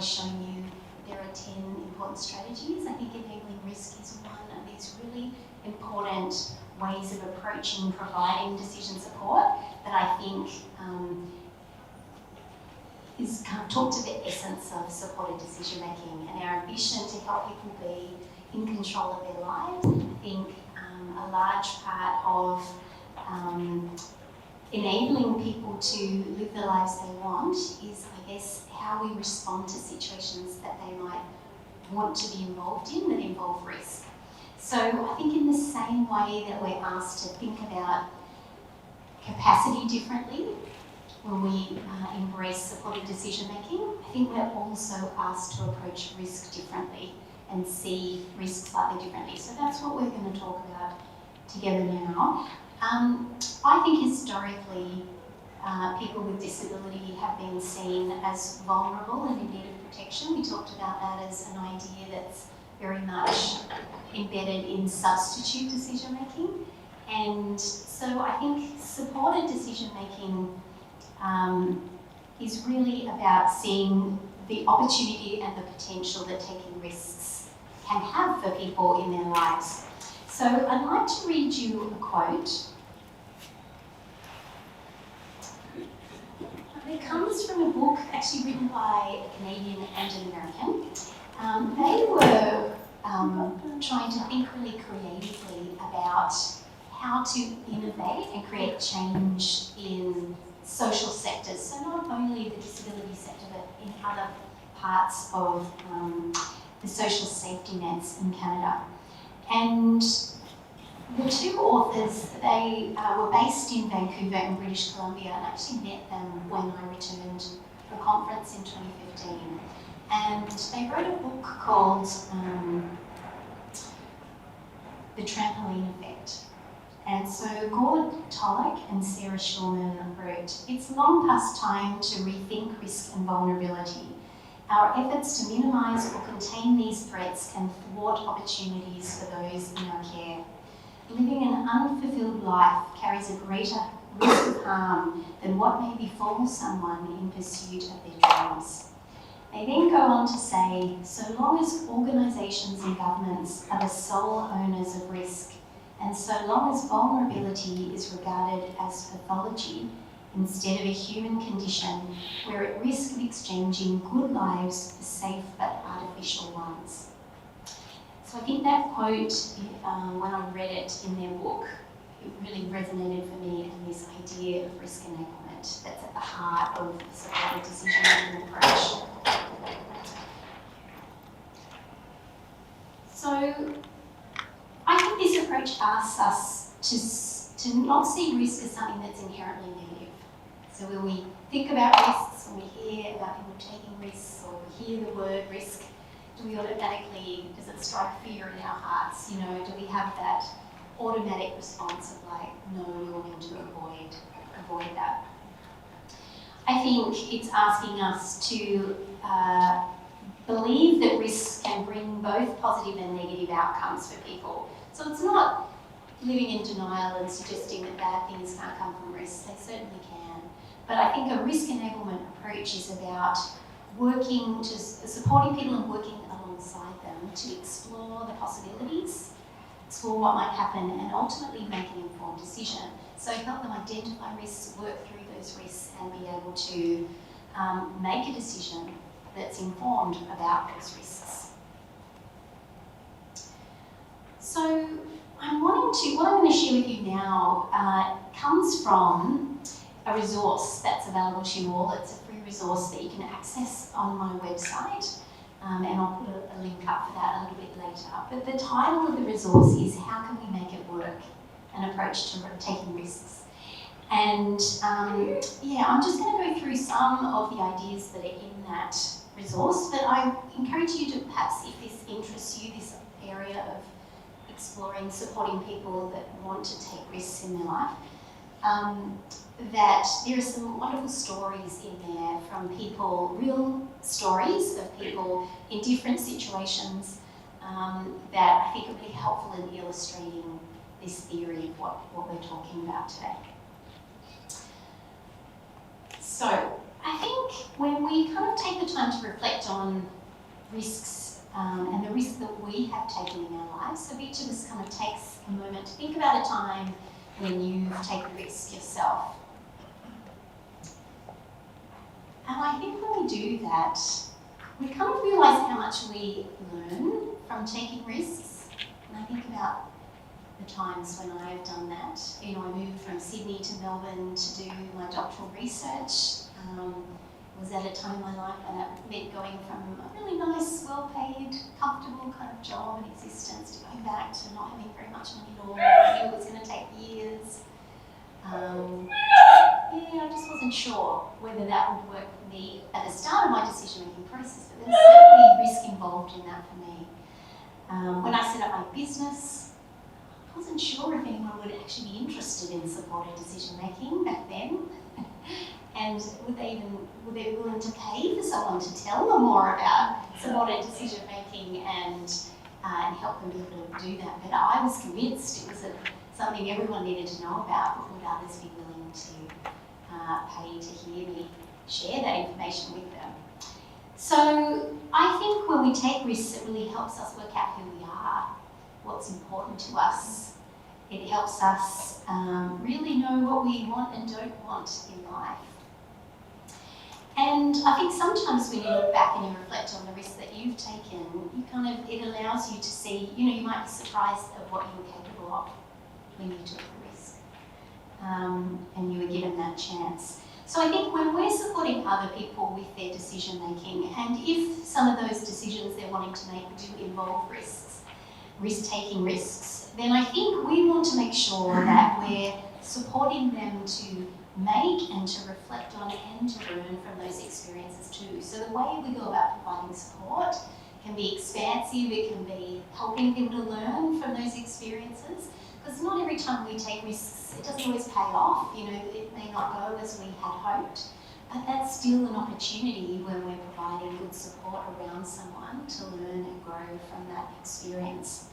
was showing you there are 10 important strategies. I think enabling risk is one of these really important ways of approaching providing decision support that I think is kind of talk to the essence of supported decision making and our ambition to help people be in control of their lives. I think a large part of enabling people to live the lives they want is, I guess, how we respond to situations that they might want to be involved in that involve risk. So I think in the same way that we're asked to think about capacity differently when we embrace supported decision making, I think we're also asked to approach risk differently and see risk slightly differently. So that's what we're going to talk about together now. I think historically people with disability have been seen as vulnerable and in need of protection. We talked about that as an idea that's very much embedded in substitute decision making. And so I think supported decision making is really about seeing the opportunity and the potential that taking risks can have for people in their lives. So I'd like to read you a quote. It comes from a book actually written by a Canadian and an American. They were trying to think really creatively about how to innovate and create change in social sectors. So not only the disability sector, but in other parts of the social safety nets in Canada. And the two authors, they were based in Vancouver in British Columbia, and I actually met them when I returned to a conference in 2015. And they wrote a book called The Trampoline Effect. And so Gord Tulloch and Sarah Schulman wrote, "It's long past time to rethink risk and vulnerability. Our efforts to minimise or contain these threats can thwart opportunities for those in our care. Living an unfulfilled life carries a greater risk of harm than what may befall someone in pursuit of their dreams." They then go on to say, so long as organisations and governments are the sole owners of risk, and so long as vulnerability is regarded as pathology instead of a human condition, we're at risk of exchanging good lives for safe but artificial ones. So I think that quote, when I read it in their book, it really resonated for me, and this idea of risk enablement that's at the heart of the supported decision-making approach. So I think this approach asks us to not see risk as something that's inherently negative. So when we think about risks, when we hear about people taking risks, or we hear the word risk, do we automatically, does it strike fear in our hearts? You know, do we have that automatic response of like, no, we want to avoid that? I think it's asking us to believe that risks can bring both positive and negative outcomes for people. So it's not living in denial and suggesting that bad things can't come from risks. They certainly can. But I think a risk enablement approach is about working to supporting people and working alongside them to explore the possibilities, explore what might happen, and ultimately make an informed decision. So help them identify risks, work through those risks, and be able to make a decision that's informed about those risks. So what I'm going to share with you now comes from a resource that's available to you all. It's a free resource that you can access on my website, and I'll put a link up for that a little bit later. But the title of the resource is How Can We Make It Work? An Approach to Taking Risks. And I'm just going to go through some of the ideas that are in that resource, but I encourage you to perhaps, if this interests you, this area of exploring, supporting people that want to take risks in their life, that there are some wonderful stories in there from people, real stories of people in different situations that I think are really helpful in illustrating this theory of what we're talking about today. So I think when we kind of take the time to reflect on risks and the risks that we have taken in our lives. So each of us kind of takes a moment to think about a time when you've taken risk yourself. And I think when we do that, we kind of realise how much we learn from taking risks. And I think about the times when I've done that. You know, I moved from Sydney to Melbourne to do my doctoral research. Was at a time in my life when it meant going from a really nice, well-paid, comfortable kind of job and existence to going back to not having very much money at all. I knew it was going to take years. I just wasn't sure whether that would work for me at the start of my decision-making process, but there's certainly risk involved in that for me. When I set up my business, I wasn't sure if anyone would actually be interested in supported decision-making back then. And would they be willing to pay for someone to tell them more about supported decision-making and help them be able to do that? But I was convinced it was something everyone needed to know about, but would others be willing to pay to hear me share that information with them? So I think when we take risks, it really helps us work out who we are, what's important to us. It helps us really know what we want and don't want in life. And I think sometimes when you look back and you reflect on the risks that you've taken, it allows you to see, you might be surprised at what you were capable of when you took the risk and you were given that chance. So I think when we're supporting other people with their decision making, and if some of those decisions they're wanting to make do involve risks, risk-taking risks, then I think we want to make sure that we're supporting them to make and to reflect on and to learn from those experiences too. So the way we go about providing support can be expansive, it can be helping people to learn from those experiences, because not every time we take risks, it doesn't always pay off. It may not go as we had hoped, but that's still an opportunity when we're providing good support around someone to learn and grow from that experience.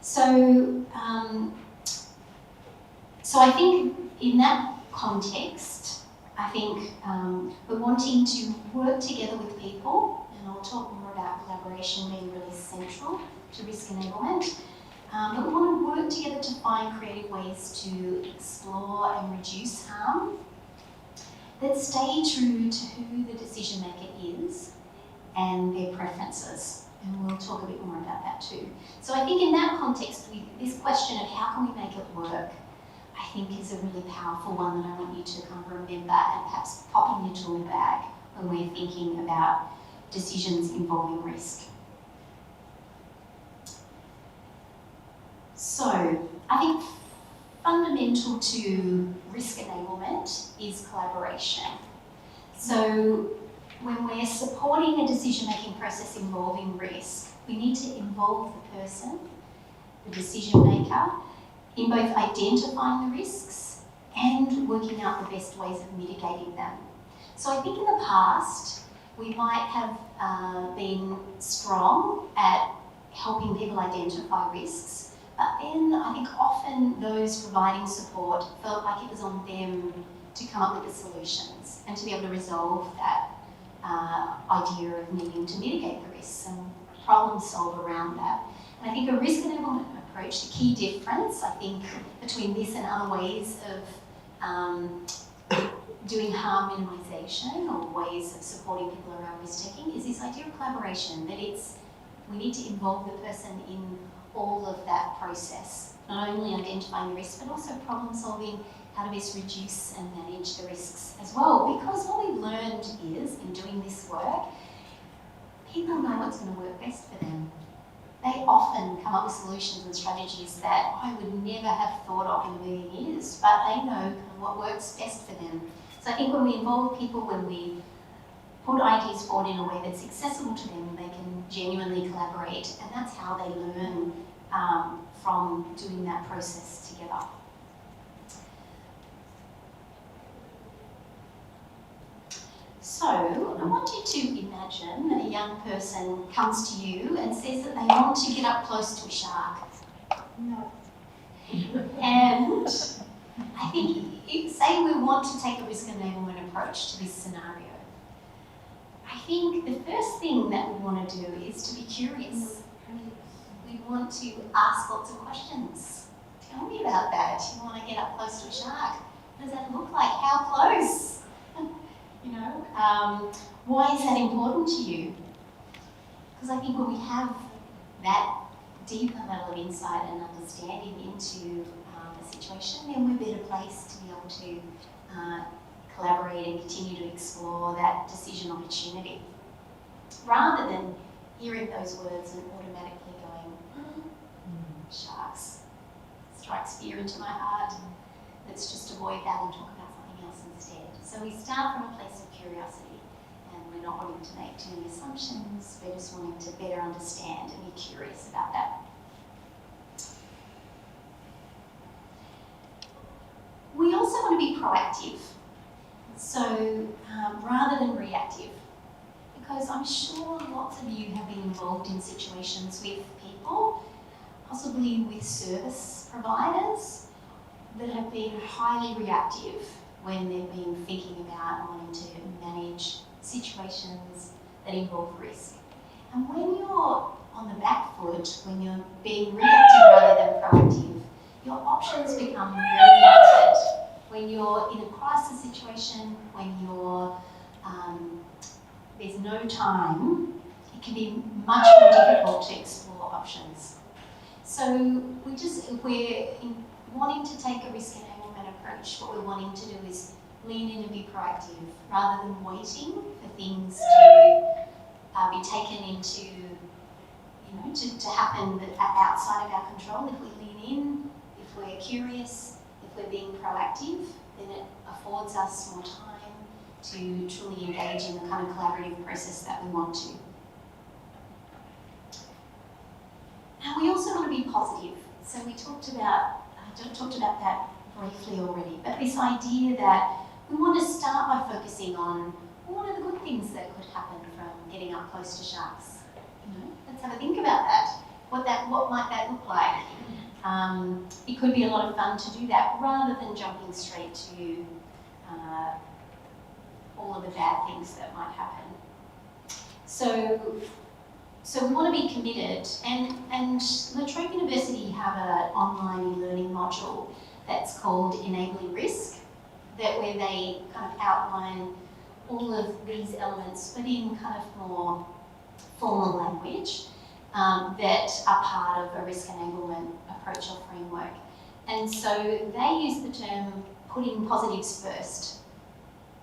So I think in that context, I think we're wanting to work together with people, and I'll talk more about collaboration being really central to risk enablement, but we want to work together to find creative ways to explore and reduce harm that stay true to who the decision maker is and their preferences. And we'll talk a bit more about that too. So I think in that context, this question of how can we make it work, I think is a really powerful one that I want you to kind of remember and perhaps pop in your tool bag when we're thinking about decisions involving risk. So I think fundamental to risk enablement is collaboration. So when we're supporting a decision-making process involving risk, we need to involve the person, the decision maker, in both identifying the risks and working out the best ways of mitigating them. So I think in the past, we might have been strong at helping people identify risks, but then I think often those providing support felt like it was on them to come up with the solutions and to be able to resolve that idea of needing to mitigate the risks and problem solve around that. And I think a risk enablement approach, the key difference, I think, between this and other ways of doing harm minimisation or ways of supporting people around risk-taking is this idea of collaboration, that we need to involve the person in all of that process, not only identifying the risks, but also problem solving, how to best reduce and manage the risks as well. Because what we've learned is, in doing this work, people know what's going to work best for them. They often come up with solutions and strategies that I would never have thought of in a million years, but they know kind of what works best for them. So I think when we involve people, when we put ideas forward in a way that's accessible to them, they can genuinely collaborate, and that's how they learn from doing that process together. So I want you to imagine that a young person comes to you and says that they want to get up close to a shark. No. And I think, say we want to take a risk enablement approach to this scenario. think the first thing that we want to do is to be curious. We want to ask lots of questions. Tell me about that. You want to get up close to a shark. What does that look like? How close? Why is that important to you? Because I think when we have that deeper level of insight and understanding into a situation, then we're better placed to be able to collaborate and continue to explore that decision opportunity. Rather than hearing those words and automatically going, sharks, strikes fear into my heart. Let's just avoid that and talk about something else instead. So we start from a place of curiosity, and we're not wanting to make too many assumptions, we're just wanting to better understand and be curious about that. We also want to be proactive, so rather than reactive, because I'm sure lots of you have been involved in situations with people, possibly with service providers, that have been highly reactive when they've been thinking about wanting to manage situations that involve risk. And when you're on the back foot, when you're being reactive rather than proactive, your options become very limited. When you're in a crisis situation, when you're there's no time, it can be much more difficult to explore options. So if we're wanting to take a risk enablement approach, what we're wanting to do is lean in and be proactive rather than waiting for things to be taken into, to happen outside of our control. If we lean in, if we're curious, if we're being proactive, then it affords us more time to truly engage in the kind of collaborative process that we want to. And we also want to be positive. So we talked about that briefly already, but this idea that we want to start by focusing on what are the good things that could happen from getting up close to sharks. Let's have a think about that. What might that look like? It could be a lot of fun to do that rather than jumping straight to all of the bad things that might happen. So we want to be committed, and La Trobe University have an online learning module that's called Enabling Risk, where they kind of outline all of these elements, but in kind of more formal language that are part of a risk enablement approach or framework. And so they use the term putting positives first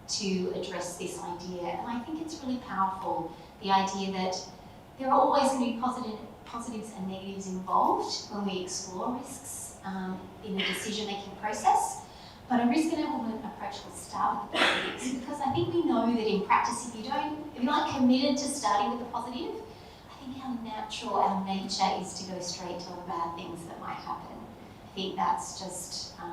to address this idea. And I think it's really powerful, the idea that there are always going to be positives and negatives involved when we explore risks in the decision-making process. But a risk enablement approach will start with the positives, because I think we know that in practice, if you're not committed to starting with the positive, I think our nature is to go straight to the bad things that might happen. I think that's just, I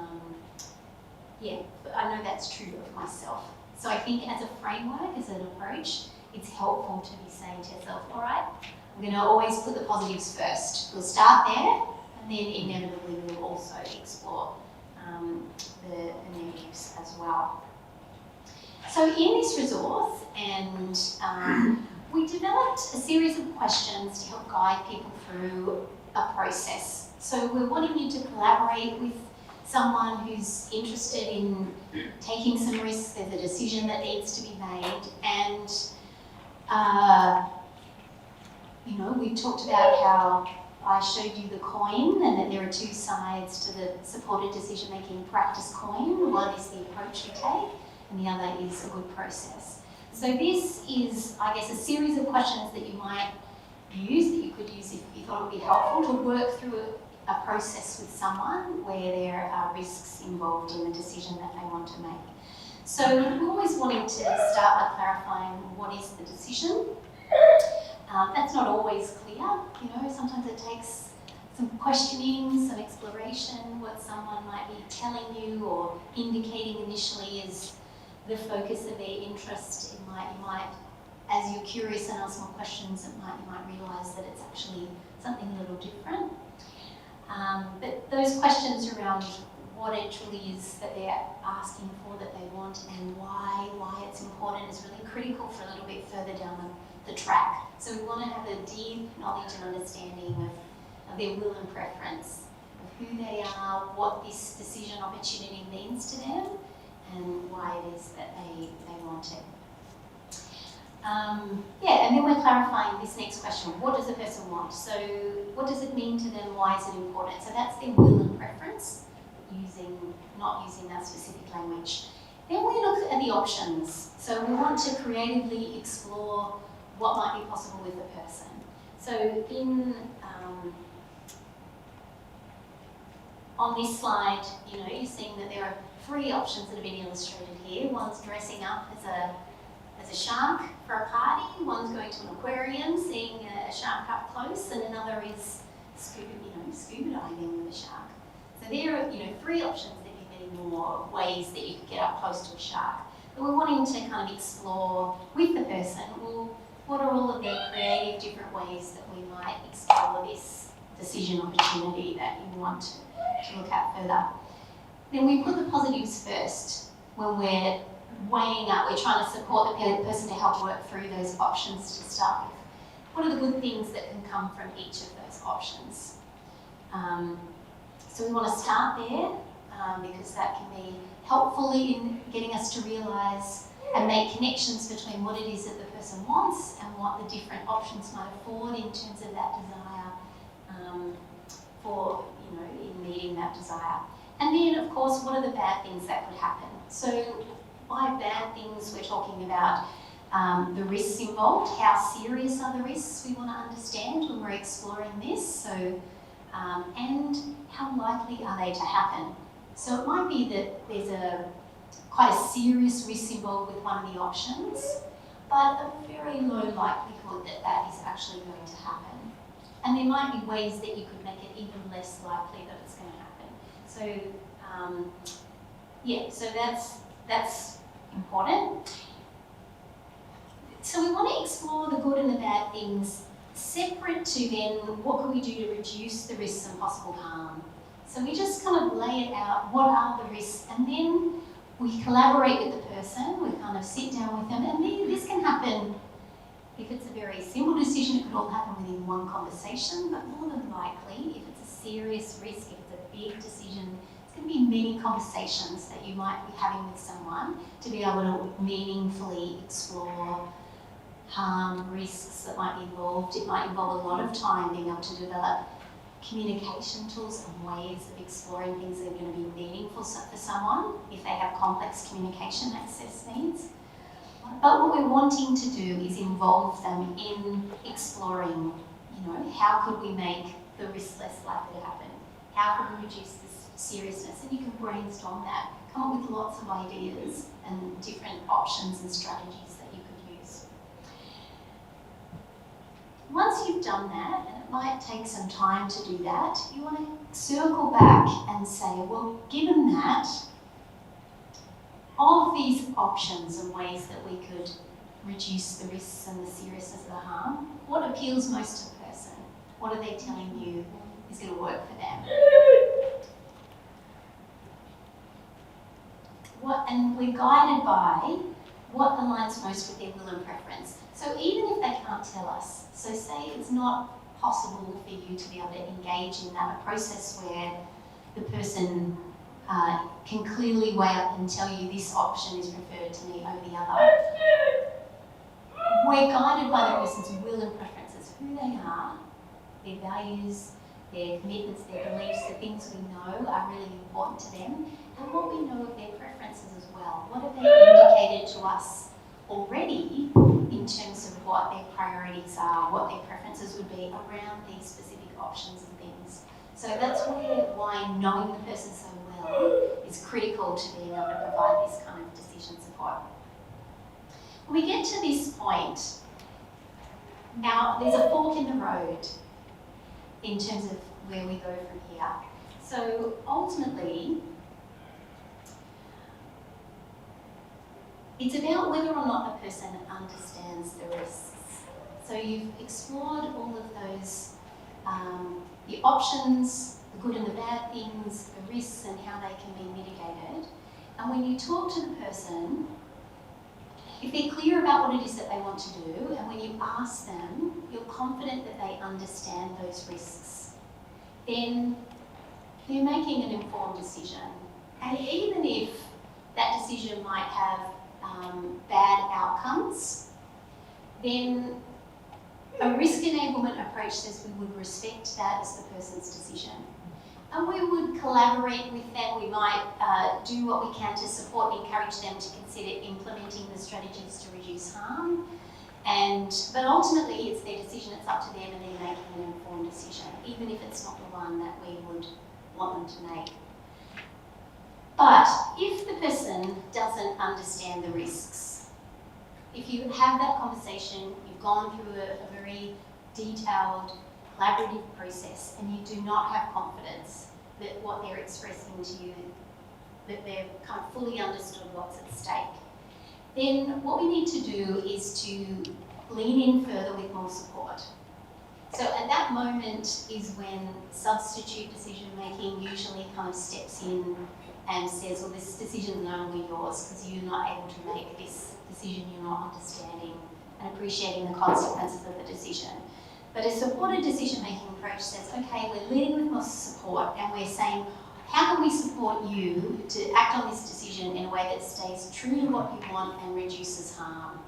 know that's true of myself. So I think as a framework, as an approach, it's helpful to be saying to yourself, all right, I'm going to always put the positives first. We'll start there, and then inevitably we'll also explore the negatives as well. So in this resource, and we developed a series of questions to help guide people through a process. So we're wanting you to collaborate with someone who's interested in taking some risks. There's a decision that needs to be made, and we talked about how I showed you the coin, and that there are two sides to the supported decision-making practice coin. One is the approach we take, and the other is a good process. So this is, I guess, a series of questions that you might use, that you could use if you thought it would be helpful to work through a process with someone where there are risks involved in the decision that they want to make. So we're always wanting to start by clarifying what is the decision. That's not always clear, sometimes it takes some questioning, some exploration, what someone might be telling you or indicating initially is the focus of their interest. You might, as you're curious and ask more questions, you might realise that it's actually something a little different. But those questions around what it truly is that they're asking for, that they want, and why it's important is really critical for a little bit further down the track. So we want to have a deep knowledge and understanding of their will and preference, of who they are, what this decision opportunity means to them, and why it is that they want it. And then we're clarifying this next question. What does a person want? So what does it mean to them? Why is it important? So that's their will and preference, not using that specific language. Then we look at the options. So we want to creatively explore what might be possible with the person. So on this slide, you're seeing that there are 3 options that have been illustrated here. One's dressing up as a shark for a party, one's going to an aquarium, seeing a shark up close, and another is scuba diving with a shark. So there are 3 options. There could be many more ways that you could get up close to a shark. But we're wanting to kind of explore with the person, well, what are all of the creative different ways that we might explore this decision opportunity that you want to look at further. Then we put the positives first when we're weighing up, we're trying to support the person to help work through those options to start with. What are the good things that can come from each of those options? So we want to start there because that can be helpful in getting us to realise and make connections between what it is that the person wants and what the different options might afford in terms of that desire in meeting that desire. And then, of course, what are the bad things that could happen? So by bad things, we're talking about the risks involved. How serious are the risks we want to understand when we're exploring this? So, and how likely are they to happen? So it might be that there's quite a serious risk involved with one of the options, but a very low likelihood that that is actually going to happen. And there might be ways that you could make it even less likely that it's going to happen. So, so that's important. So we want to explore the good and the bad things separate to then what can we do to reduce the risks and possible harm. So we just kind of lay it out, what are the risks, and then we collaborate with the person, we kind of sit down with them, and then this can happen, if it's a very simple decision, it could all happen within one conversation, but more than likely, if it's a serious risk, if it's a big decision, it's going to be many conversations that you might be having with someone to be able to meaningfully explore harm, risks that might be involved. It might involve a lot of time being able to develop communication tools and ways of exploring things that are going to be meaningful for someone if they have complex communication access needs. But what we're wanting to do is involve them in exploring, how could we make the risk less likely to happen? How can we reduce this seriousness? And you can brainstorm that, come up with lots of ideas and different options and strategies that you could use. Once you've done that, and it might take some time to do that, you want to circle back and say, well, given that, of these options and ways that we could reduce the risks and the seriousness of the harm, what appeals most to the person? What are they telling you is going to work for them? And we're guided by what aligns most with their will and preference. So even if they can't tell us, so say it's not possible for you to be able to engage in that process where the person can clearly weigh up and tell you this option is preferred to me over the other. We're guided by the person's will and preferences, who they are, their values, their commitments, their beliefs, the things we know are really important to them, and what we know of their preferences as well. What have they indicated to us already in terms of what their priorities are, what their preferences would be around these specific options and things. So that's why knowing the person so well is critical to being able to provide this kind of decision support. When we get to this point, now there's a fork in the road in terms of where we go from here. So ultimately, it's about whether or not a person understands the risks. So you've explored all of those, the options, the good and the bad things, the risks and how they can be mitigated. And when you talk to the person, if they're clear about what it is that they want to do, and when you ask them, you're confident that they understand those risks, then they're making an informed decision. And even if that decision might have bad outcomes, then a risk enablement approach says we would respect that as the person's decision. And we would collaborate with them. We might do what we can to support and encourage them to consider implementing the strategies to reduce harm. But ultimately, it's their decision. It's up to them, and they're making an informed decision, even if it's not the one that we would want them to make. But if the person doesn't understand the risks, if you have that conversation, you've gone through a very detailed, collaborative process, and you do not have confidence that what they're expressing to you, that they've kind of fully understood what's at stake, then what we need to do is to lean in further with more support. So at that moment is when substitute decision making usually kind of steps in and says, well, this decision is no longer yours because you're not able to make this decision, you're not understanding and appreciating the consequences of the decision. But a supported decision-making approach says, okay, we're leading with more support and we're saying, how can we support you to act on this decision in a way that stays true to what you want and reduces harm?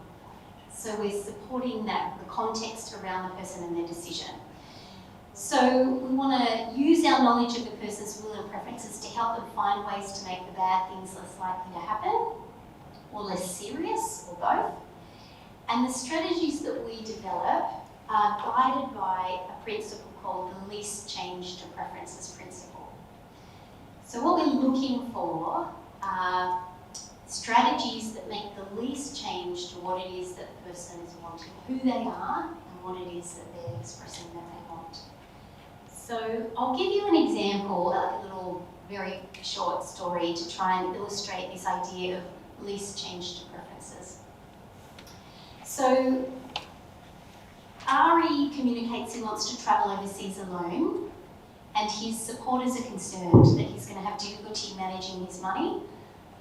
So we're supporting the context around the person and their decision. So we want to use our knowledge of the person's will and preferences to help them find ways to make the bad things less likely to happen, or less serious, or both. And the strategies that we develop are guided by a principle called the least change to preferences principle. So what we're looking for are strategies that make the least change to what it is that the person is wanting, who they are, and what it is that they're expressing that they want. So I'll give you an example, like a little very short story to try and illustrate this idea of least change to preferences. So Ari communicates he wants to travel overseas alone, and his supporters are concerned that he's going to have difficulty managing his money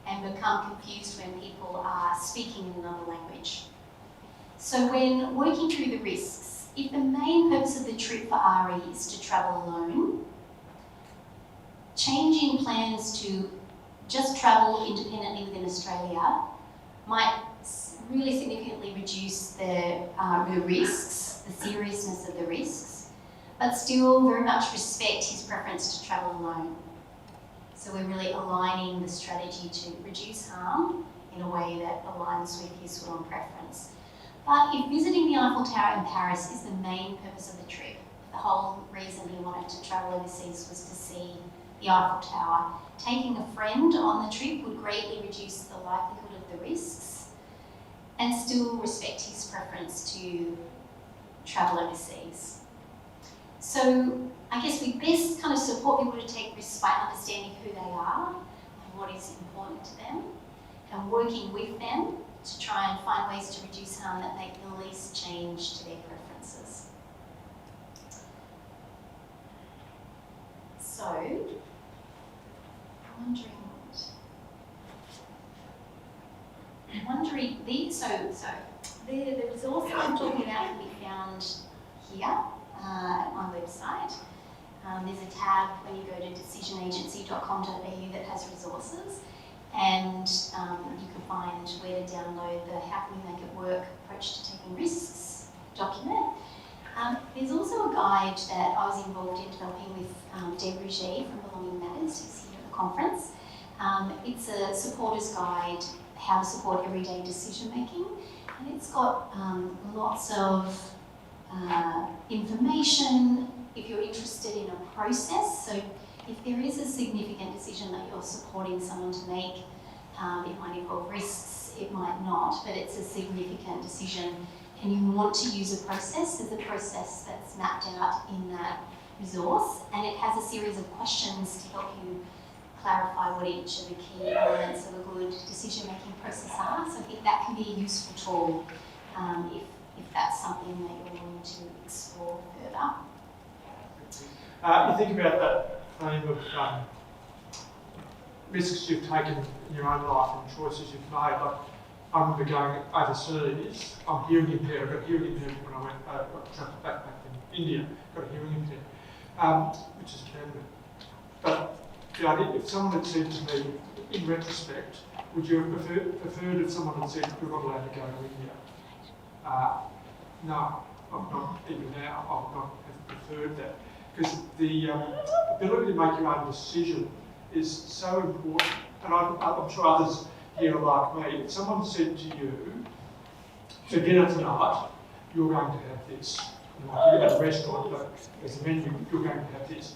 and become confused when people are speaking in another language. So when working through the risks, if the main purpose of the trip for Ari is to travel alone, changing plans to just travel independently within Australia might really significantly reduce the risks, the seriousness of the risks, but still very much respect his preference to travel alone. So we're really aligning the strategy to reduce harm in a way that aligns with his will and preference. But if visiting the Eiffel Tower in Paris is the main purpose of the trip, the whole reason he wanted to travel overseas was to see the Eiffel Tower, taking a friend on the trip would greatly reduce the likelihood of the risks and still respect his preference to travel overseas. So I guess we best kind of support people to take risks by understanding who they are and what is important to them, and working with them to try and find ways to reduce harm that make the least change to their preferences. So, the resource I'm talking about can be found here at my website. There's a tab when you go to decisionagency.com.au that has resources, and you can find where to download the How Can We Make It Work approach to taking risks document. There's also a guide that I was involved in developing with Deb Rouget from Belonging Matters, who's here at the conference. It's a supporter's guide, how to support everyday decision making, and it's got lots of information if you're interested in a process. So if there is a significant decision that you're supporting someone to make, it might involve risks, it might not, but it's a significant decision and you want to use a process, there's a process that's mapped out in that resource, and it has a series of questions to help you clarify what each of the key elements of a good decision-making process are. So I think that can be a useful tool if that's something that you're willing to explore further. You think about theme of risks you've taken in your own life and choices you've made. Like, I remember going overseas. I'm hearing impaired. I got hearing impairment when I went traveled back in India. Got a hearing impairment, which is permanent. But the idea, if someone had said to me, in retrospect, would you have preferred if someone had said you're not allowed to go to India? No, I'm not. Even now, I would not have preferred that, because the ability to make your own decision is so important. And I'm sure others here are like me. If someone said to you, for dinner tonight, you're going to have this. You're at a restaurant, but as a menu, you're going to have this.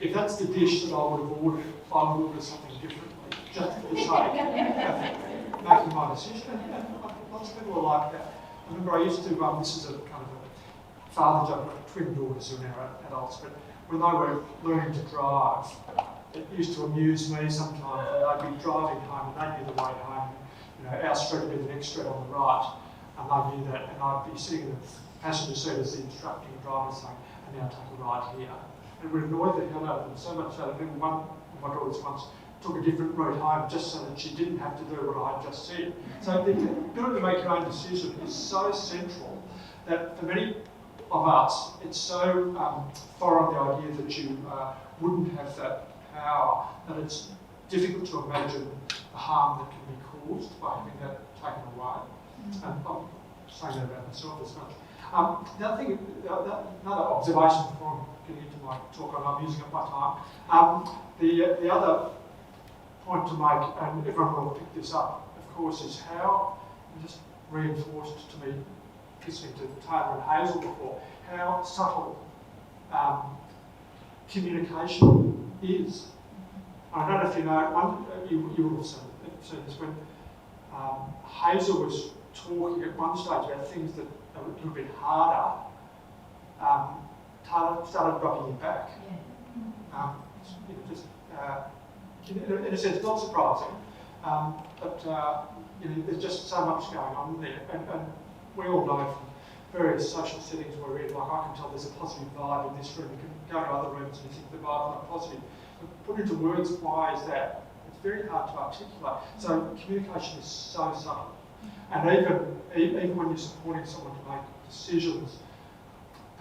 If that's the dish that I would have ordered, I would order something differently, just for the sake of making my decision. And lots of people are like that. I remember I used to, this is a kind of a father joke, I've got twin daughters who are now adults, but when they were learning to drive, it used to amuse me sometimes. They'd be driving home and they knew the way home. You know, our street would be the next street on the right, and they knew that, and I'd be sitting in the passenger seat as the instructing driver saying, and now take a right here. It would annoy the hell out of them so much so that even one of my daughters once took a different route home just so that she didn't have to do what I had just said. So the ability to make your own decision is so central that for many of us, it's so foreign, the idea that you wouldn't have that power, that it's difficult to imagine the harm that can be caused by having that taken away. And I'm saying that about myself as much. The other thing, another observation before I'm getting into my talk, I'm using up my time. The other point to make, and everyone will pick this up, of course, is how, just reinforced to me, listening to Taylor and Hazel before, how subtle communication is. I don't know if you know, you will also have seen this, when Hazel was talking at one stage about things that are a little bit harder, Taylor started dropping it back. In a sense, not surprising, but there's just so much going on there, and we all know from various social settings where we're in, like I can tell there's a positive vibe in this room. You can go to other rooms and you think the vibe's not positive. But put into words, why is that? It's very hard to articulate. So communication is so subtle, and even when you're supporting someone to make decisions,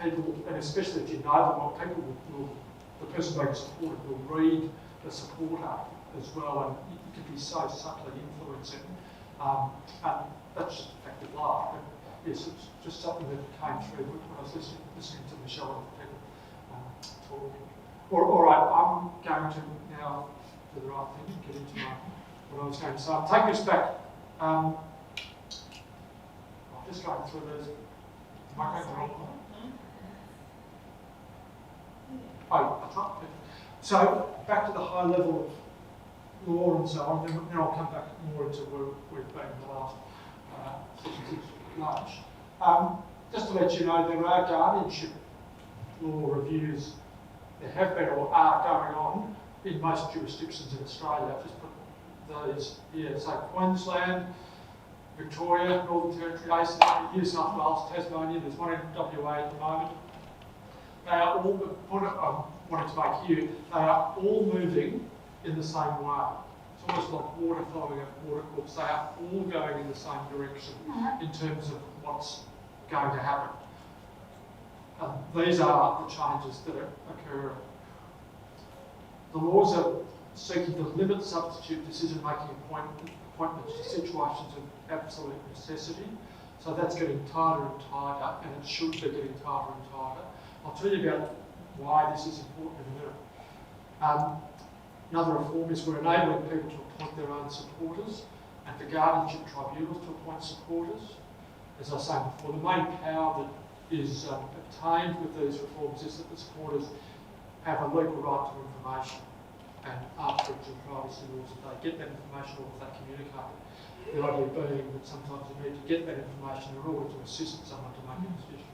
people, and especially if you know them well, people will the person being supported will read the supporter as well, and you can be so subtly influencing. And that's just a fact of life. But yes, it's just something that came through when I was listening to Michelle and people talking. All right, I'm going to now do the right thing and get into what I was going to say. I'm taking us back. I'm just going through those. Am I going the wrong way? Oh, that's right. So back to the high level of law and so on, then I'll come back more into where we've been in the last sessions at lunch. Just to let you know, there are guardianship law reviews. There have been or are going on in most jurisdictions in Australia. I've just put those here. So Queensland, Victoria, Northern Territory, ACT, New South Wales, Tasmania. There's one in WA at the moment. They are all, the point I wanted to make here, they are all moving in the same way. It's almost like water following a watercourse. They are all going in the same direction in terms of what's going to happen. These are the changes that are occurring. The laws are seeking to limit substitute decision-making appointments to situations of absolute necessity. So that's getting tighter and tighter, and it should be getting tighter and tighter. I'll tell you about why this is important in a minute. Another reform is we're enabling people to appoint their own supporters and for guardianship tribunals to appoint supporters. As I was saying before, the main power that is obtained with these reforms is that the supporters have a legal right to information, and after breaching privacy laws, if they get that information or if they communicate it. The idea being that sometimes you need to get that information in order to assist someone to make a decision.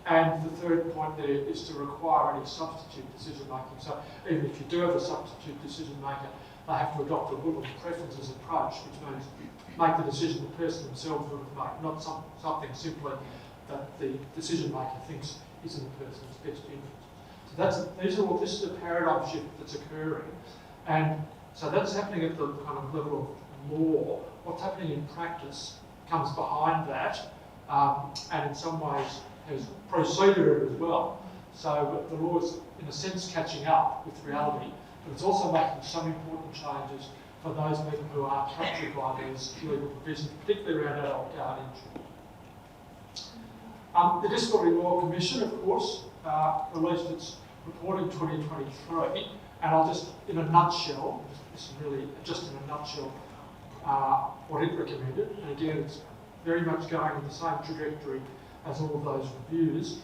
And the third point there is to require any substitute decision making. So even if you do have a substitute decision maker, they have to adopt a will and preferences approach, which means make the decision the person themselves would have made, not something simply that the decision maker thinks is in the person's best interest. So So this is a paradigm shift that's occurring, and so that's happening at the kind of level of law. What's happening in practice comes behind that, and in some ways has preceded it as well. So the law is, in a sense, catching up with reality, but it's also making some important changes for those people who are captured by these legal provisions, particularly around adult guardianship. The Disability Law Commission, of course, released its report in 2023, and I'll just, in a nutshell, this is really just in a nutshell, what it recommended, and again, it's very much going in the same trajectory as all of those reviews.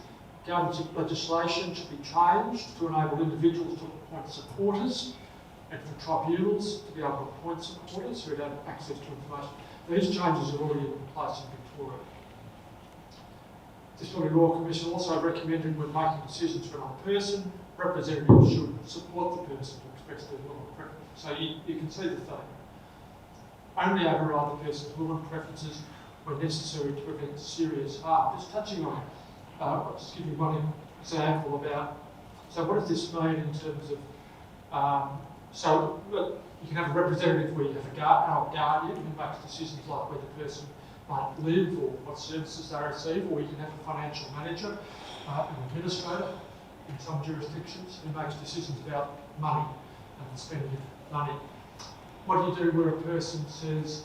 Guardianship legislation should be changed to enable individuals to appoint supporters and for tribunals to be able to appoint supporters who don't have access to information. These changes are already in place in Victoria. The Disability Law Commission also recommended when making decisions for another person, representatives should support the person who expressed their will and preference. So you can see the theme. Only override the person's will and preferences when necessary to prevent serious harm. Just touching on, I'll just give you one example about, so what does this mean in terms of, so look, you can have a representative where you have an adult guardian who makes decisions like where the person might live or what services they receive, or you can have a financial manager, an administrator in some jurisdictions who makes decisions about money and the spending of money. What do you do where a person says,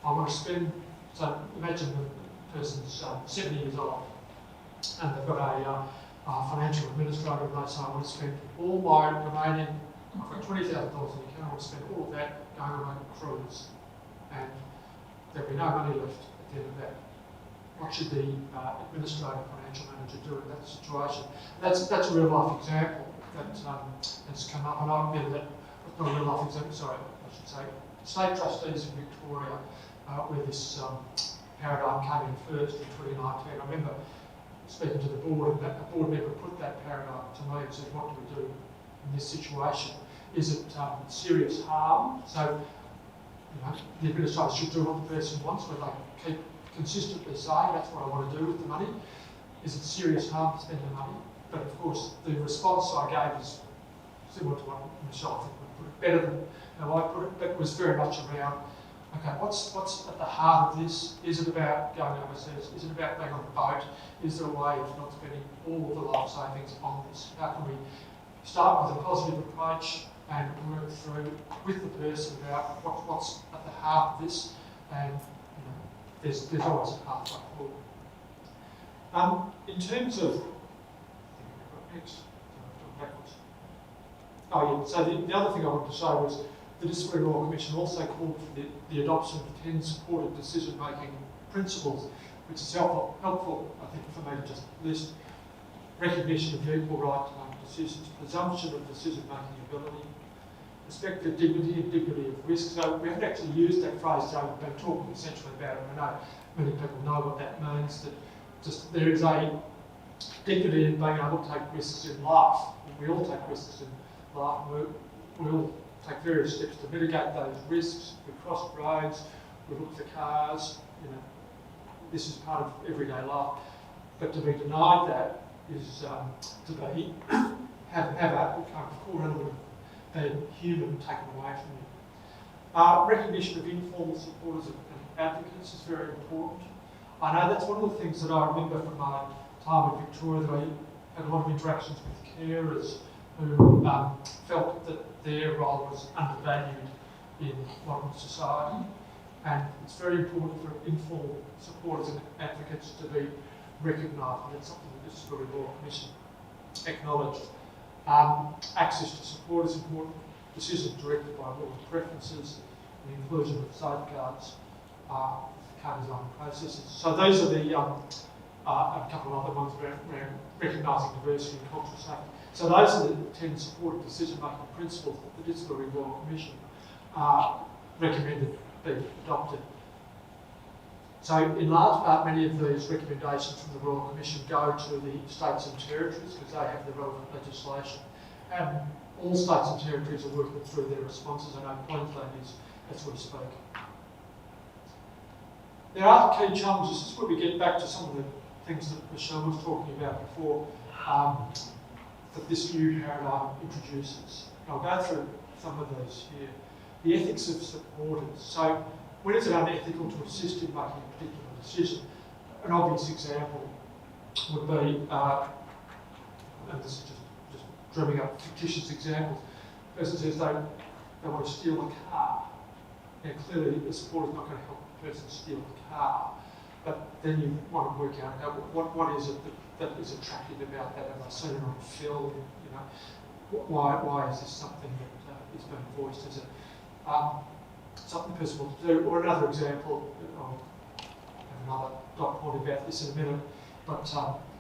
I want to spend, so imagine the person's 70 years old and they've got a financial administrator and they say, I want to spend all my remaining, I've got $20,000 in the account, I want to spend all of that going on a cruise. And there'll be no money left at the end of that. What should the administrator, financial manager do in that situation? That's a real life example that's come up, and I remember that, not a real life example, sorry, I should say, state trustees in Victoria, where this paradigm came in first in 2019. I remember speaking to the board, and a board member put that paradigm to me and said, what do we do in this situation? Is it serious harm? So, the administrator should do what the person wants, where they keep consistently saying, that's what I want to do with the money. Is it serious harm to spend the money? But of course, the response I gave is similar to what Michelle, I think, would put it better than how I put it, but it was very much around, okay, what's at the heart of this? Is it about going overseas? Is it about being on a boat? Is there a way of not spending all of the life savings on this? How can we start with a positive approach and work through with the person about what's at the heart of this, and there's always a pathway forward. In terms of, next, backwards. Oh yeah, so the other thing I wanted to say was the Disability Law Commission also called for the adoption of 10 supported decision-making principles, which is helpful, I think, for me to just list: recognition of the equal right to make decisions, presumption of decision-making ability, respect for dignity and dignity of risk. So we haven't actually used that phrase, so we've been talking essentially about it. I know many people know what that means, that just there is a dignity in being able to take risks in life. We all take risks in life. We all take various steps to mitigate those risks. We cross roads, we look for cars, this is part of everyday life. But to be denied that is to be have a kind of core element of being human taken away from you. Recognition of informal supporters and advocates is very important. I know that's one of the things that I remember from my time in Victoria, that I had a lot of interactions with carers who felt that their role was undervalued in modern society. And it's very important for informal supporters and advocates to be recognised, and that's something the Disability Law Commission acknowledged. Access to support is important. Decisions directed by will and preferences, and the inclusion of safeguards, co-design processes. So those are the a couple of other ones around recognising diversity and cultural safety. So those are the 10 supported decision-making principles that the Disability Law Commission recommended be adopted. So in large part, many of these recommendations from the Royal Commission go to the states and territories because they have the relevant legislation. And all states and territories are working through their responses. I know Queensland is as we speak. There are key challenges. This is where we get back to some of the things that Michelle was talking about before. that this new paradigm introduces. And I'll go through some of those here. The ethics of supporters. So when is it unethical to assist in making a particular decision? An obvious example would be, and this is just drumming up fictitious examples, the person says they want to steal a car. Now clearly the supporter's not going to help the person steal the car, but then you want to work out what is it that is attractive about that. Have I seen it on film? You know, why is this something that is being voiced as something the person wants to do? Or another example, I'll have another dot point about this in a minute, but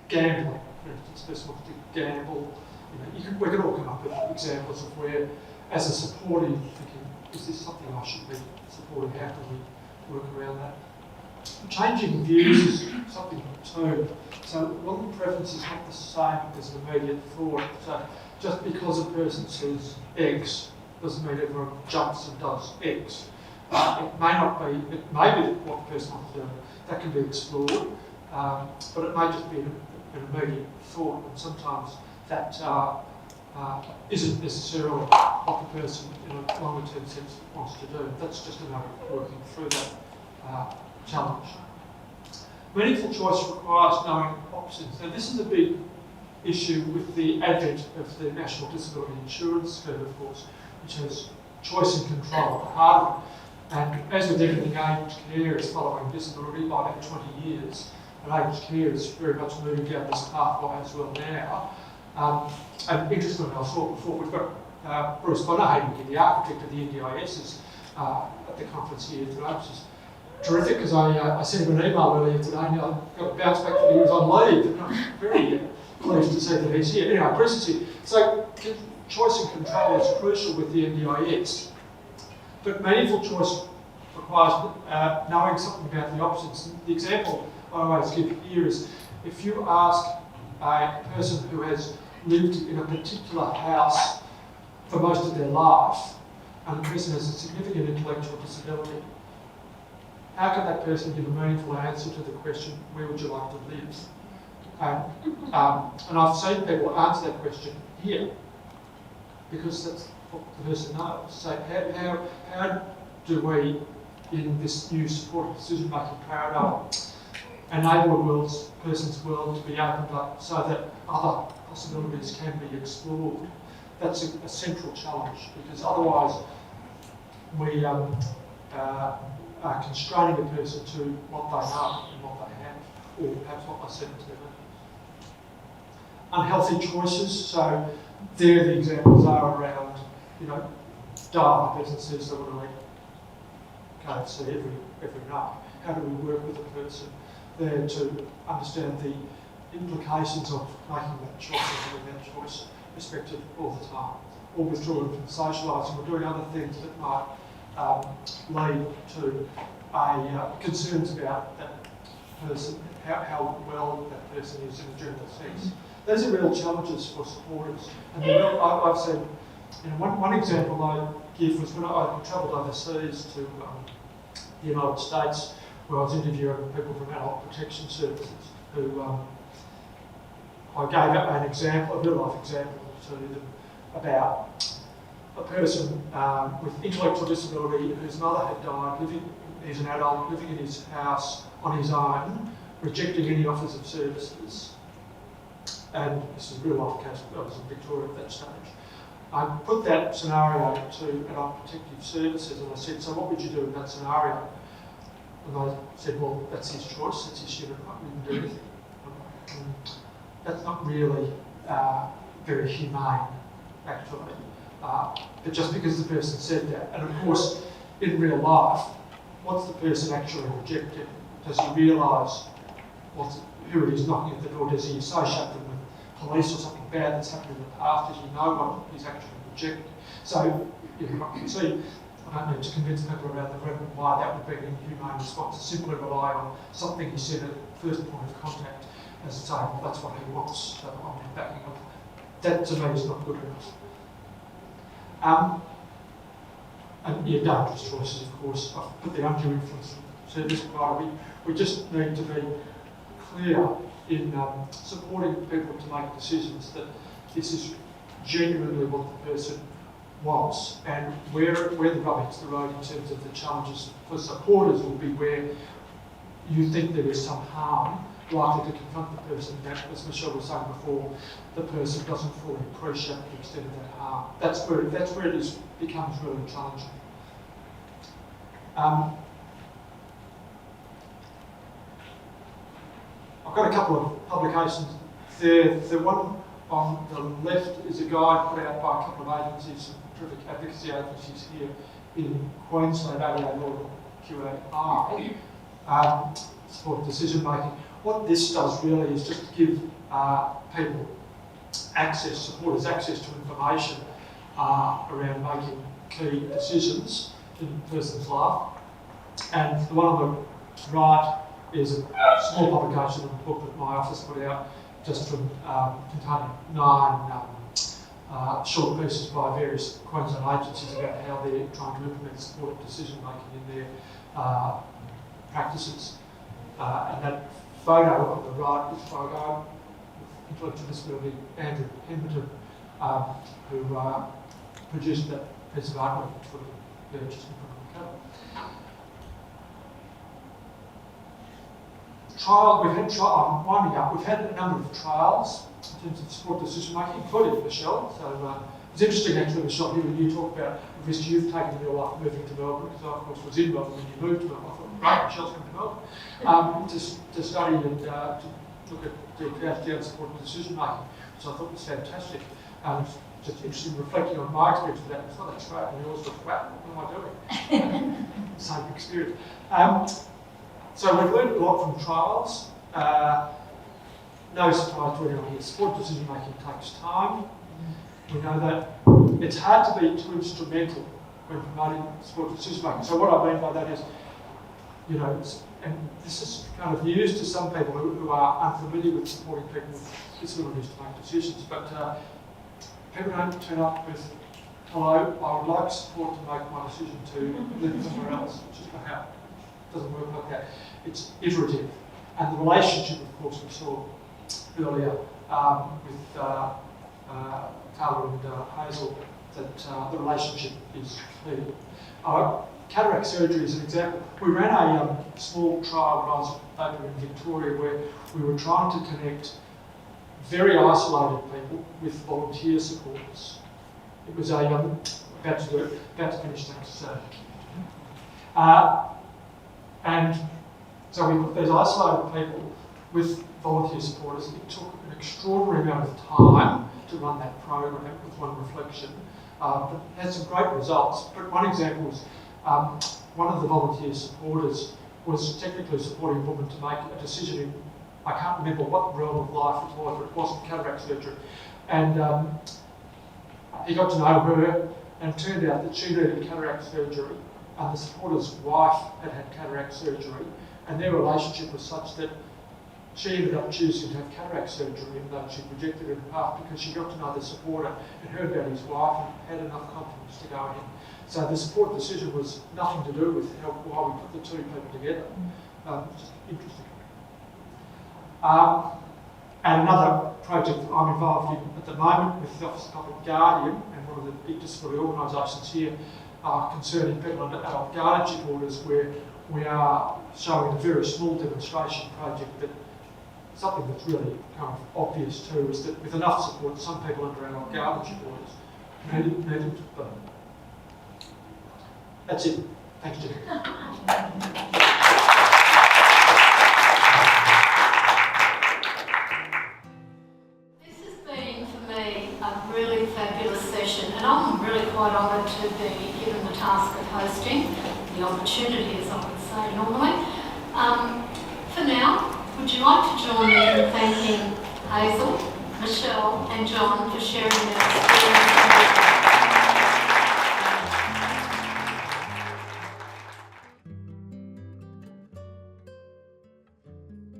gambling, for instance, the person wants to gamble. You know, we can all come up with examples of where, as a supporter, you're thinking, is this something I should be supporting? How can we work around that? Changing views is something too. So one preference is not the same as an immediate thought. So just because a person says X doesn't mean everyone jumps and does X. It may not be, it may be what the person wants to do. That can be explored, but it may just be an immediate thought, and sometimes that isn't necessarily what the person in a longer term sense wants to do. That's just another working through that challenge. Meaningful choice requires knowing options. Now this is a big issue with the advent of the National Disability Insurance Scheme, of course, which has choice and control at the heart of it. And as with everything, aged care is following disability by about 20 years. And aged care is very much moving down this pathway as well now. And interestingly, I saw before, we've got Bruce Bonner, the architect of the NDIS, is at the conference here today, which is terrific, because I sent him an email earlier today and I got a bounce back that he was on leave. And I'm very pleased to see that he's here. Anyway, Bruce is here. So choice and control is crucial with the NDIS. But meaningful choice requires knowing something about the options. The example I always give here is if you ask a person who has lived in a particular house for most of their life, and the person has a significant intellectual disability, how can that person give a meaningful answer to the question, where would you like to live? And I've seen people answer that question here, because that's what the person knows. So how do we, in this new supported decision-making paradigm, enable a person's world to be opened up so that other possibilities can be explored? That's a central challenge, because otherwise we are constraining a person to what they know and what they have, or perhaps what they seem to do. Unhealthy choices, so there the examples are around, diet businesses that would eat KFC every night. How do we work with a person there to understand the implications of making that choice and having that choice respected all the time? Or withdrawing from socialising, or doing other things that might lead to concerns about that person, how well that person is in a general sense. Those are real challenges for supporters. And I've seen, one example I give was when I travelled overseas to the United States, where I was interviewing people from adult protection services who I gave an example, a real life example to them about a person with intellectual disability whose mother had died, he's an adult, living in his house on his own, rejecting any offers of services. And this is a real life case, I was in Victoria at that stage. I put that scenario to adult protective services and I said, so what would you do in that scenario? And they said, well, that's his choice, it's his human right, we can do anything. And that's not really very humane, actually. But just because the person said that, and of course, in real life, what's the person actually rejecting? Does he realise who it is knocking at the door? Does he associate them with police or something bad that's happened in the past? Does he know what he's actually rejecting? So you can see, I don't need to convince people about the reason why that would be an inhumane response. To simply rely on something he said at the first point of contact as saying, well, that's what he wants, so I'm backing up. That to me is not good enough. And dangerous choices, of course. I've put the undue influence service provider. We just need to be clear in supporting people to make decisions that this is genuinely what the person wants, and where the rubber hits the road in terms of the challenges for supporters will be where you think there is some harm likely to confront the person that, as Michelle was saying before, the person doesn't fully appreciate the extent of that harm. That's where it becomes really challenging. I've got a couple of publications there. The one on the left is a guide put out by a couple of agencies, some terrific advocacy agencies here in Queensland, ADA Law QAI, support decision making. What this does really is just give people access, supporters access to information around making key decisions in a person's life. And the one on the right is a small publication of a book that my office put out, just from containing 9 short pieces by various Queensland agencies about how they're trying to implement supported decision making in their practices. And that photo on the right is by a guy with intellectual disability, Andrew Pemberton, who produced that piece of artwork for the just in front of the cover. I'm winding up, we've had a number of trials in terms of support decision making, including Michelle. So it's interesting actually, Michelle, here when you talk about the risk you've taken in your life moving to Melbourne, because I of course was in Melbourne when you moved to Melbourne. I thought, great, Michelle's coming to Melbourne, to study and to look at the down supported decision making, which I thought was fantastic. Just interesting reflecting on my experience with that. It's not that straight, and yours was, wow, what am I doing? Same experience. So we've learned a lot from trials. No surprise to anyone here, support decision making takes time. We know that it's hard to be too instrumental when promoting support decision making. So what I mean by that is, you know, and this is kind of news to some people who are unfamiliar with supporting people with disabilities to make decisions, but people don't turn up with, hello, I would like support to make my decision to live somewhere else, which is not how it doesn't work like that. It's iterative. And the relationship, of course, we saw earlier with Carla and Hazel, that the relationship is clear. Cataract surgery is an example. We ran a small trial when I was over in Victoria where we were trying to connect very isolated people with volunteer supporters. It was about to finish, thanks. And so we put these isolated people with volunteer supporters. It took an extraordinary amount of time to run that program with one reflection, but it had some great results. But one example was one of the volunteer supporters was technically supporting a woman to make a decision in, I can't remember what realm of life it was, but it wasn't cataract surgery. And he got to know her, and it turned out that she needed cataract surgery, and the supporter's wife had had cataract surgery, and their relationship was such that she ended up choosing to have cataract surgery, even though she'd rejected it in the past, because she got to know the supporter and heard about his wife and had enough confidence to go ahead. So the support decision was nothing to do with why we put the two people together. Just interesting. And another project that I'm involved in at the moment with the Office of Public Guardian and one of the big disability organisations here concerning people under adult guardianship orders, where we are showing a very small demonstration project that something that's really kind of obvious too is that with enough support, some people under adult guardianship orders needed them. That's it. Thanks, Jim. This has been, for me, a really fabulous session, and I'm really quite honoured to be given the task of hosting, the opportunity, as I would say normally. For now, would you like to join me in thanking Hazel, Michelle and John for sharing their experience?